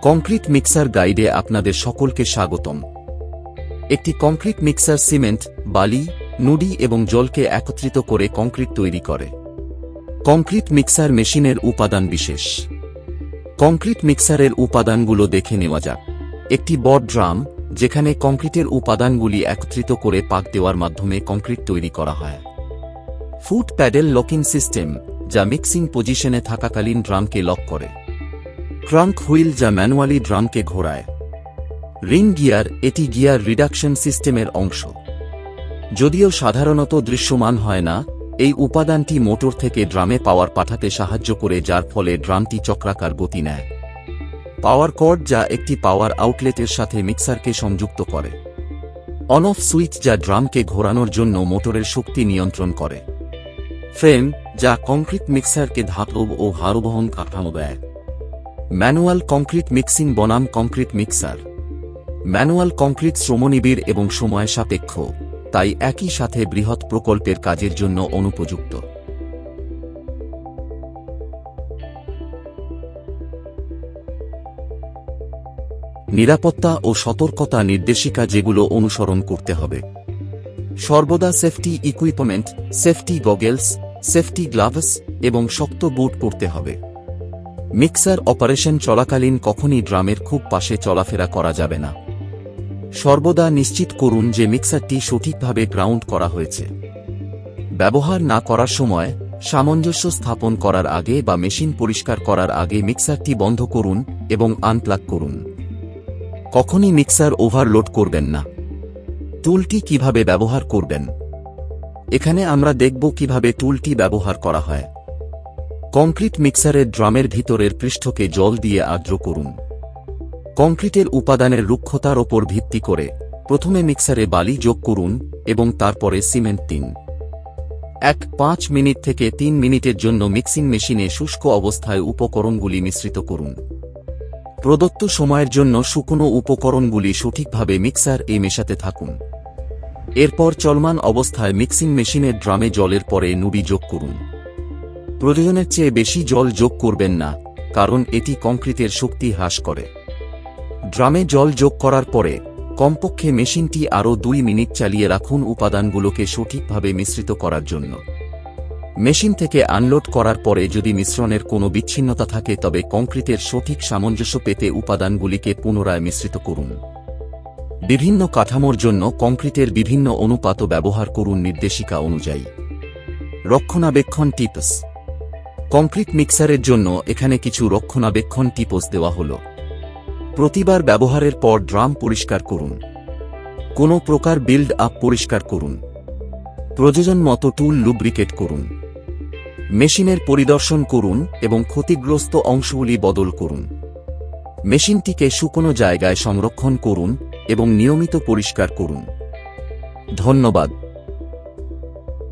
Concrete mixer গাইডে আপনাদের সকলকে স্বাগতম। একটি কংক্রিট মিক্সার সিমেন্ট, বালি, নুড়ি এবং জলকে একত্রিত করে কংক্রিট তৈরি করে। কংক্রিট মিক্সার মেশিনের উপাদান বিশেষ। কংক্রিট মিক্সারের উপাদানগুলো দেখে নেওয়া যাক। একটি বড় ড্রাম, যেখানে কংক্রিটের উপাদানগুলি একত্রিত করে পাক দেওয়ার মাধ্যমে কংক্রিট তৈরি করা হয়। ফুট প্যাডেল লকিং সিস্টেম, যা মিক্সিং পজিশনে থাকাকালীন ড্রামকে লক করে। ক্রাঙ্ক হুইল, যা ম্যানুয়ালি ড্রামকে ঘোরায়। রিং গিয়ার, এটি গিয়ার রিডাকশন সিস্টেমের অংশ। যদিও সাধারণত দৃশ্যমান হয় না, এই উপাদানটি মোটর থেকে ড্রামে পাওয়ার পাঠাতে সাহায্য করে, যার ফলে ড্রামটি চক্রাকার গতি নেয়। পাওয়ার কর্ড, যা একটি পাওয়ার আউটলেটের সাথে মিক্সারকে সংযুক্ত করে। অন অফ সুইচ, যা ড্রামকে ঘোরানোর জন্য মোটরের শক্তি নিয়ন্ত্রণ করে। ফ্রেম, যা কংক্রিট মিক্সারকে ধাতব ও ভারবহন কাঠামো দেয়। ম্যানুয়াল কংক্রিট মিক্সিং বনাম কংক্রিট মিক্সার। ম্যানুয়াল কংক্রিট শ্রমনিবিড় এবং সময় সাপেক্ষ, তাই একই সাথে বৃহৎ প্রকল্পের কাজের জন্য অনুপযুক্ত। নিরাপত্তা ও সতর্কতা নির্দেশিকা যেগুলো অনুসরণ করতে হবে। সর্বদা safety equipment, safety goggles, safety gloves এবং শক্ত বুট পরতে হবে। মিক্সার অপারেশন চলাকালীন কখনই ড্রামের খুব পাশে চলাফেরা করা যাবে না। সর্বদা নিশ্চিত করুন যে মিক্সারটি সঠিকভাবে গ্রাউন্ড করা হয়েছে। ব্যবহার না করার সময় সামঞ্জস্য স্থাপন করার আগে বা মেশিন পরিষ্কার করার আগে মিক্সারটি বন্ধ করুন এবং আনপ্লাগ করুন। কখনই মিক্সার ওভারলোড করবেন না। টুলটি কিভাবে ব্যবহার করবেন, এখানে আমরা দেখব কিভাবে টুলটি ব্যবহার করা হয়। কংক্রিট মিক্সারের ড্রামের ভিতরের পৃষ্ঠকে জল দিয়ে আর্দ্র করুন। কংক্রিটের উপাদানের রুক্ষতার ওপর ভিত্তি করে প্রথমে মিক্সারে বালি যোগ করুন এবং তারপরে সিমেন্ট দিন। 5 মিনিট থেকে 3 মিনিটের জন্য মিক্সিং মেশিনে শুষ্ক অবস্থায় উপকরণগুলি মিশ্রিত করুন। প্রদত্ত সময়ের জন্য শুকনো উপকরণগুলি সঠিকভাবে মিক্সারে মেশাতে থাকুন। এরপর চলমান অবস্থায় মিক্সিং মেশিনের ড্রামে জলের পরে নুড়ি যোগ করুন। প্রয়োজনের চেয়ে বেশি জল যোগ করবেন না, কারণ এটি কংক্রিটের শক্তি হ্রাস করে। ড্রামে জল যোগ করার পরে কমপক্ষে মেশিনটি আরও 2 মিনিট চালিয়ে রাখুন উপাদানগুলোকে সঠিকভাবে মিশ্রিত করার জন্য। মেশিন থেকে আনলোড করার পরে যদি মিশ্রণের কোনো বিচ্ছিন্নতা থাকে, তবে কংক্রিটের সঠিক সামঞ্জস্য পেতে উপাদানগুলিকে পুনরায় মিশ্রিত করুন। বিভিন্ন কাঠামোর জন্য কংক্রিটের বিভিন্ন অনুপাত ব্যবহার করুন নির্দেশিকা অনুযায়ী। রক্ষণাবেক্ষণ টিপস। কংক্রিট মিক্সারের জন্য এখানে কিছু রক্ষণাবেক্ষণ টিপস দেওয়া হল। প্রতিবার ব্যবহারের পর ড্রাম পরিষ্কার করুন। কোনো প্রকার বিল্ড আপ পরিষ্কার করুন। প্রয়োজন মতো টুল লুব্রিকেট করুন। মেশিনের পরিদর্শন করুন এবং ক্ষতিগ্রস্ত অংশগুলি বদল করুন। মেশিনটিকে শুকনো জায়গায় সংরক্ষণ করুন এবং নিয়মিত পরিষ্কার করুন। ধন্যবাদ।